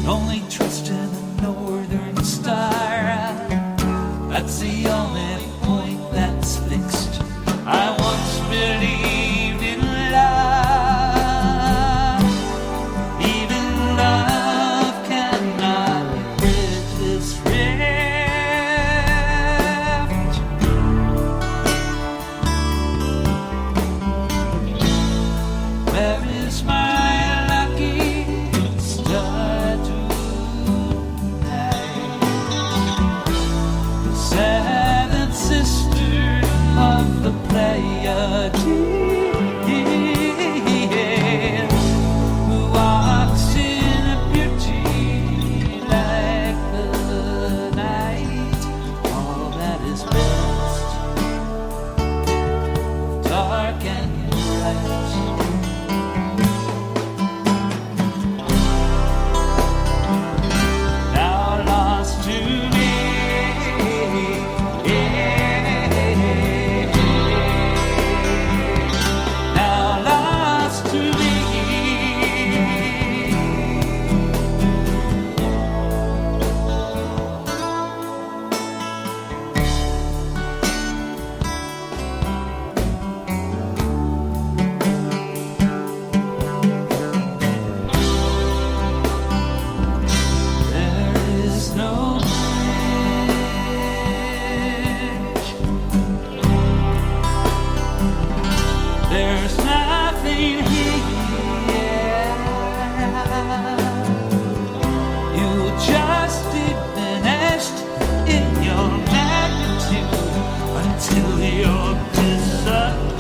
only trust in the northern star. That's the only point that's fixed. I once believed in love. Even love cannot bridge this rift. Where is my lucky star tonight? The seventh sister of the Pleiades, who walks in a beauty like the night. All that is best, dark and bright. Now lost to me, now lost to me. There is no bridge. There's nothing here. You just diminished in your magnitude until you're disappeared.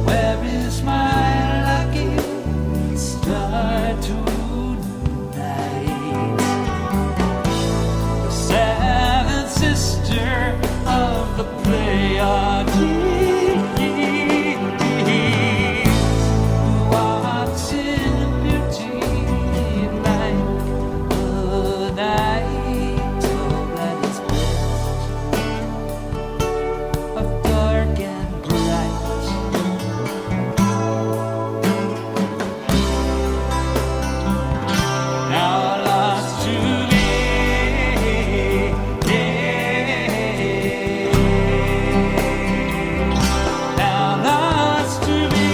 Where is my lucky star tonight? The seventh sister of the Pleiades, who walks in beauty like the night. Oh, that is best, of dark and bright. Now lost to me, now lost to me.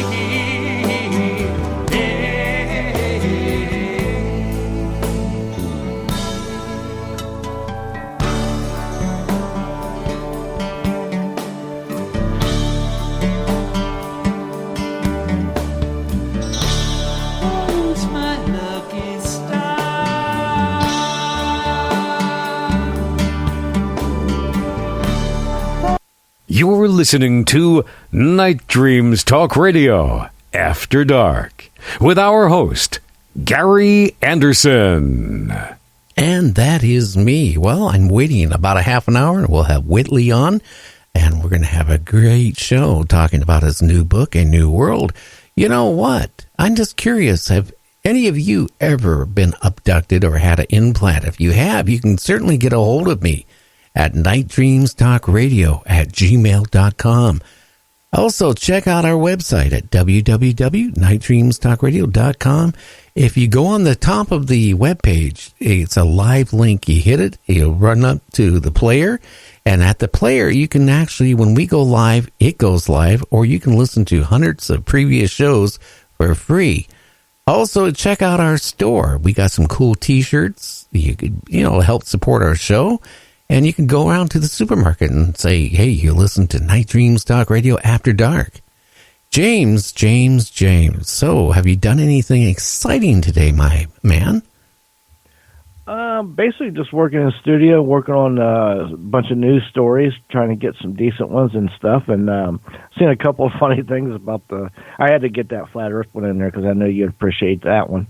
Where's my lucky star? You're listening to Night Dreams Talk Radio After Dark with our host, Gary Anderson. And that is me. Well, I'm waiting about a half an hour and we'll have Whitley on and we're going to have a great show talking about his new book, A New World. You know what? I'm just curious. Have any of you ever been abducted or had an implant? If you have, you can certainly get a hold of me at nightdreamstalkradio@gmail.com. Also, check out our website at www.nightdreamstalkradio.com. If you go on the top of the webpage, it's a live link. You hit it, it'll run up to the player. And at the player, you can actually, when we go live, it goes live, or you can listen to hundreds of previous shows for free. Also, check out our store. We got some cool T-shirts. You could, help support our show. And you can go around to the supermarket and say, hey, you listen to Night Dreams Talk Radio After Dark. James. So, have you done anything exciting today, my man? Basically just working in the studio, working on a bunch of news stories, trying to get some decent ones and stuff, and seeing a couple of funny things about I had to get that flat earth one in there because I know you'd appreciate that one.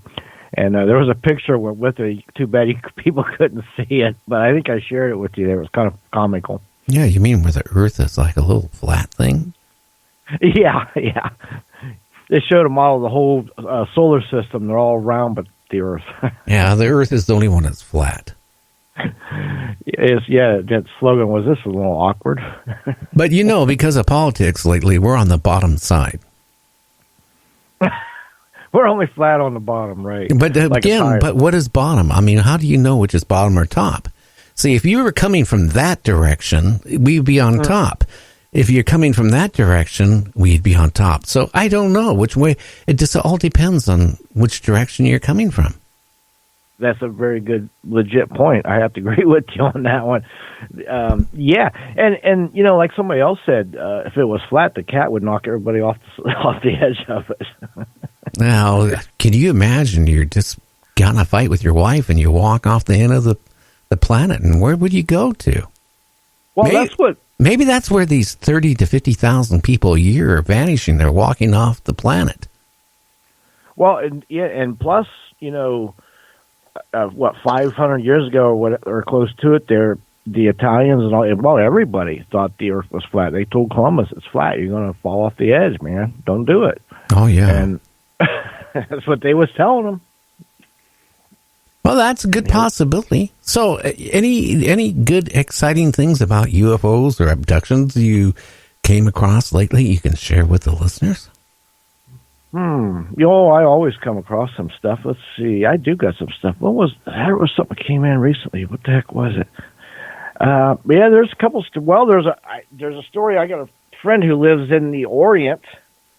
And there was a picture with it. Too bad people couldn't see it, but I think I shared it with you. It was kind of comical. Yeah, you mean where the earth is like a little flat thing? Yeah. they showed a model of the whole solar system. They're all round, but the Earth. Yeah, the Earth is the only one that's flat. That slogan was this a little awkward. But because of politics lately, we're on the bottom side. We're only flat on the bottom, right? But again, but what is bottom? I mean, how do you know which is bottom or top? See, if you were coming from that direction, we'd be on top. If you're coming from that direction, we'd be on top. So I don't know which way. It just all depends on which direction you're coming from. That's a very good, legit point. I have to agree with you on that one. Yeah, and like somebody else said, if it was flat, the cat would knock everybody off the edge of it. Now, can you imagine you're just got in a fight with your wife and you walk off the end of the planet, and where would you go to? Well, maybe that's where these 30 to 50,000 people a year are vanishing. They're walking off the planet. Well, and plus, 500 years ago or close to it, the Italians and all, everybody thought the Earth was flat. They told Columbus it's flat. You're going to fall off the edge, man. Don't do it. Oh yeah, and that's what they was telling them. Well, that's a good possibility. So, any good, exciting things about UFOs or abductions you came across lately you can share with the listeners? I always come across some stuff. Let's see. I do got some stuff. There was something that came in recently. What the heck was it? There's a couple. There's a story. I got a friend who lives in the Orient,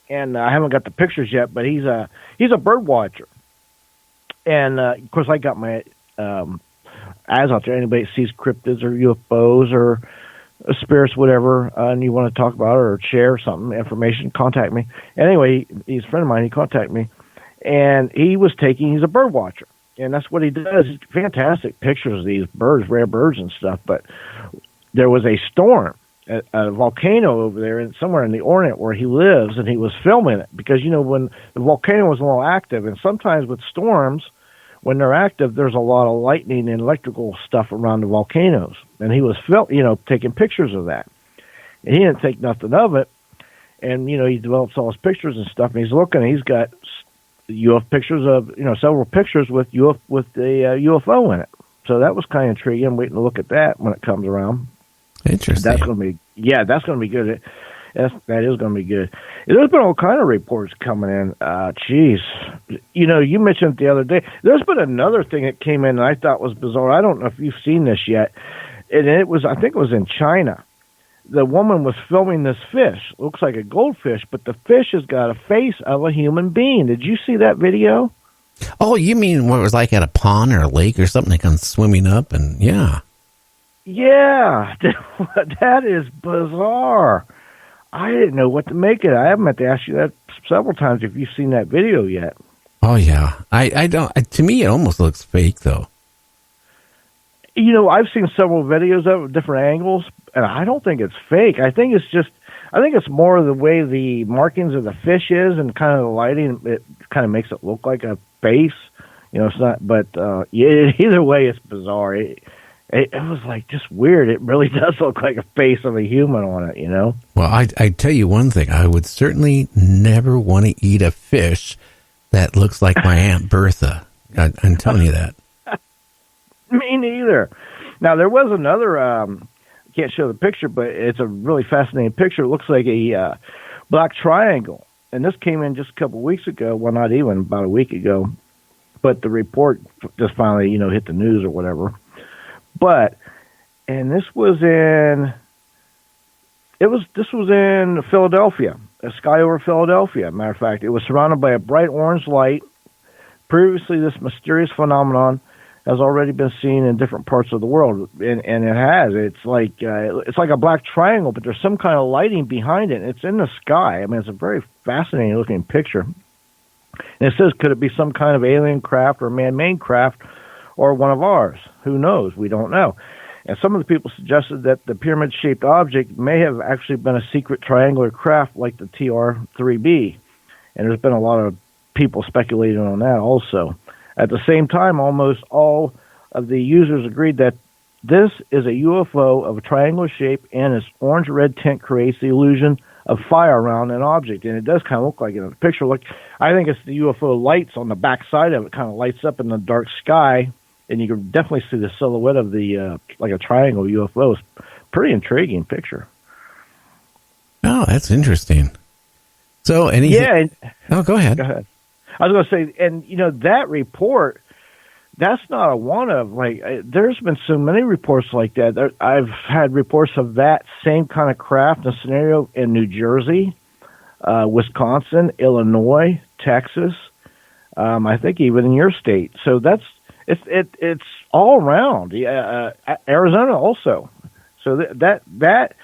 and I haven't got the pictures yet, but he's a bird watcher. And, of course, I got my ads out there. Anybody that sees cryptids or UFOs or spirits, whatever, and you want to talk about it or share something, information, contact me. Anyway, he's a friend of mine. He contacted me. And he's a bird watcher. And that's what he does. He's fantastic pictures of these birds, rare birds and stuff. But there was a storm, a volcano over there somewhere in the Orient where he lives, and he was filming it. Because, when the volcano was a little active, and sometimes with storms, when they're active, there's a lot of lightning and electrical stuff around the volcanoes. And he was taking pictures of that. And he didn't think nothing of it. And, he develops all his pictures and stuff. And he's looking, and he's got UFO pictures of, several pictures with the UFO in it. So that was kind of intriguing. I'm waiting to look at that when it comes around. Interesting. That's going to be good. That is going to be good. There's been all kind of reports coming in. Geez. You mentioned it the other day. There's been another thing that came in and I thought was bizarre. I don't know if you've seen this yet. And I think it was in China. The woman was filming this fish. It looks like a goldfish, but the fish has got a face of a human being. Did you see that video? Oh, you mean what it was like at a pond or a lake or something? They come swimming up and, yeah. Yeah, that is bizarre. I didn't know what to make of it. I haven't meant to ask you that several times if you've seen that video yet. Oh, yeah. I don't. To me, it almost looks fake, though. I've seen several videos of it, different angles, and I don't think it's fake. I think it's more the way the markings of the fish is and kind of the lighting. It kind of makes it look like a face. It's not, but either way, it's bizarre. It was like just weird. It really does look like a face of a human on it, Well, I tell you one thing. I would certainly never want to eat a fish that looks like my Aunt Bertha. I'm telling you that. Me neither. Now, there was another, can't show the picture, but it's a really fascinating picture. It looks like a black triangle. And this came in just a couple of weeks ago. Well, not even, about a week ago. But the report just finally, hit the news or whatever. And this was in Philadelphia, a sky over Philadelphia. Matter of fact, it was surrounded by a bright orange light. Previously, this mysterious phenomenon has already been seen in different parts of the world, and it has. It's like a black triangle, but there's some kind of lighting behind it. It's in the sky. I mean, it's a very fascinating looking picture. And it says, could it be some kind of alien craft or man-made craft, or one of ours? Who knows? We don't know. And some of the people suggested that the pyramid-shaped object may have actually been a secret triangular craft like the TR-3B. And there's been a lot of people speculating on that also. At the same time, almost all of the users agreed that this is a UFO of a triangular shape, and its orange-red tint creates the illusion of fire around an object, and it does kind of look like it in the picture. Look, I think it's the UFO lights on the back side of it, kind of lights up in the dark sky, and you can definitely see the silhouette of the like a triangle UFO. It's pretty intriguing picture. Oh, that's interesting. So, go ahead. Go ahead. I was going to say, and that report, that's not a one of, like, there's been so many reports like that. I've had reports of that same kind of craft and scenario in New Jersey, Wisconsin, Illinois, Texas, I think even in your state. So it's all around. Arizona also. So that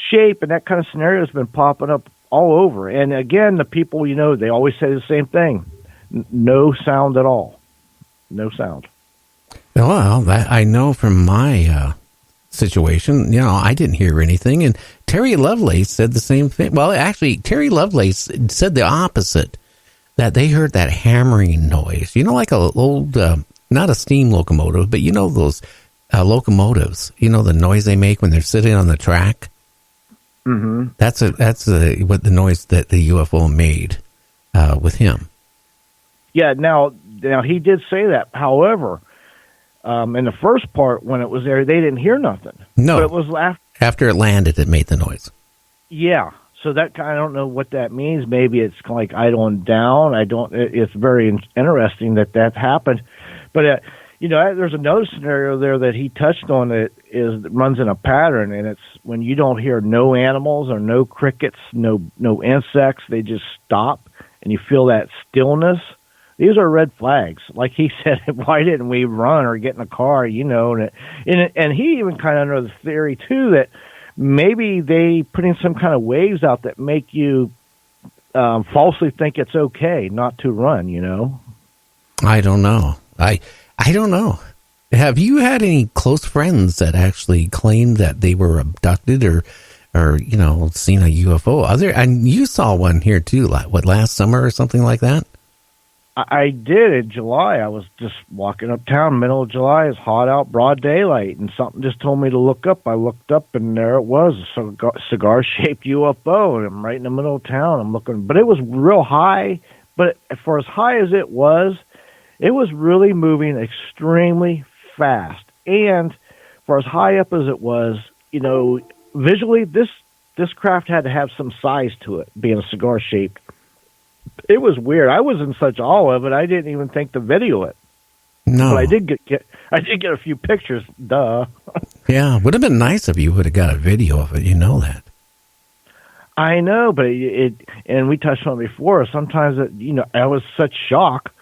shape and that kind of scenario has been popping up all over. And again, the people, they always say the same thing. No sound at all. No sound. Well, I know from my situation, I didn't hear anything. And Terry Lovelace said the same thing. Well, actually, Terry Lovelace said the opposite, that they heard that hammering noise. Like a old, not a steam locomotive, but those locomotives, the noise they make when they're sitting on the track. Mm-hmm. That's what the noise that the UFO made with him. Yeah, now he did say that. However, in the first part, when it was there, they didn't hear nothing. No, but it was after it landed, it made the noise. Yeah, so that I don't know what that means. Maybe it's like idling down. It's very interesting that happened. But there's another scenario there that he touched on that runs in a pattern, and it's when you don't hear no animals or no crickets, no insects. They just stop, and you feel that stillness. These are red flags. Like he said, why didn't we run or get in a car, and he even kind of under the theory, too, that maybe they put in some kind of waves out that make you falsely think it's okay not to run, I don't know. I don't know. Have you had any close friends that actually claimed that they were abducted or seen a UFO? And you saw one here, too, last summer or something like that? I did in July. I was just walking uptown, middle of July. It's hot out, broad daylight, and something just told me to look up. I looked up, and there it was, a cigar-shaped UFO, and I'm right in the middle of town. I'm looking, but it was real high. But for as high as it was really moving extremely fast. And for as high up as it was, visually, this craft had to have some size to it, being a cigar-shaped. It was weird. I was in such awe of it, I didn't even think to video it. No, but I did get a few pictures. Duh. Yeah, would have been nice if you would have got a video of it. That. I know, but and we touched on it before. Sometimes I was such shock.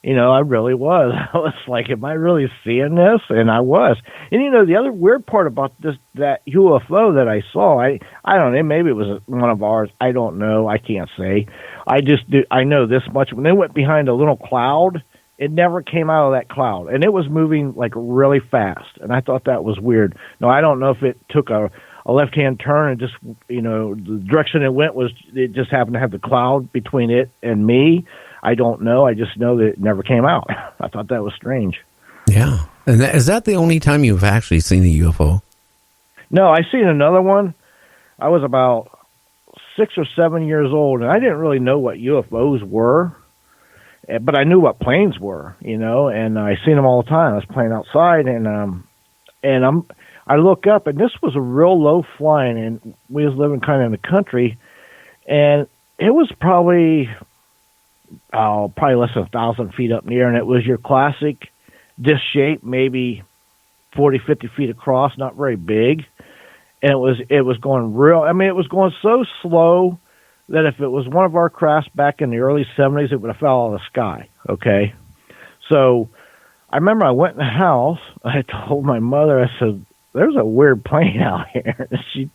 I really was. I was like, am I really seeing this? And I was. And the other weird part about that UFO that I saw, I don't know, maybe it was one of ours. I don't know. I can't say. I know this much. When they went behind a little cloud, it never came out of that cloud. And it was moving like really fast. And I thought that was weird. Now, I don't know if it took a left-hand turn and just, the direction it went it just happened to have the cloud between it and me. I don't know. I just know that it never came out. I thought that was strange. Yeah. And is that the only time you've actually seen a UFO? No, I seen another one. I was about 6 or 7 years old, and I didn't really know what UFOs were, but I knew what planes were, and I seen them all the time. I was playing outside, and I look up, and this was a real low flying, and we was living kind of in the country, and it was probably less than 1,000 feet up near, and it was your classic disc shape, maybe 40, 50 feet across, not very big. And it was going it was going so slow that if it was one of our crafts back in the early 70s, it would have fell out of the sky, okay? So I remember I went in the house, I told my mother, I said, there's a weird plane out here. She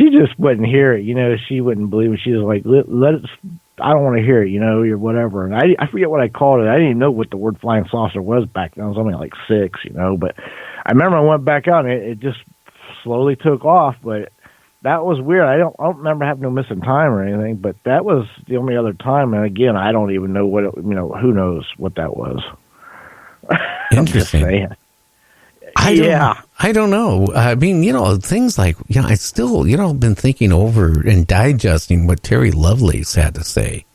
just wouldn't hear it, she wouldn't believe it. She was like, let it, I don't want to hear it, or whatever. And I forget what I called it. I didn't even know what the word flying saucer was back then. I was only like 6, but I remember I went back out and it just slowly took off, but that was weird. I don't remember having no missing time or anything, but that was the only other time. And again, I don't even know what who knows what that was. Interesting. I don't know. I mean, things like, I still, been thinking over and digesting what Terry Lovelace had to say.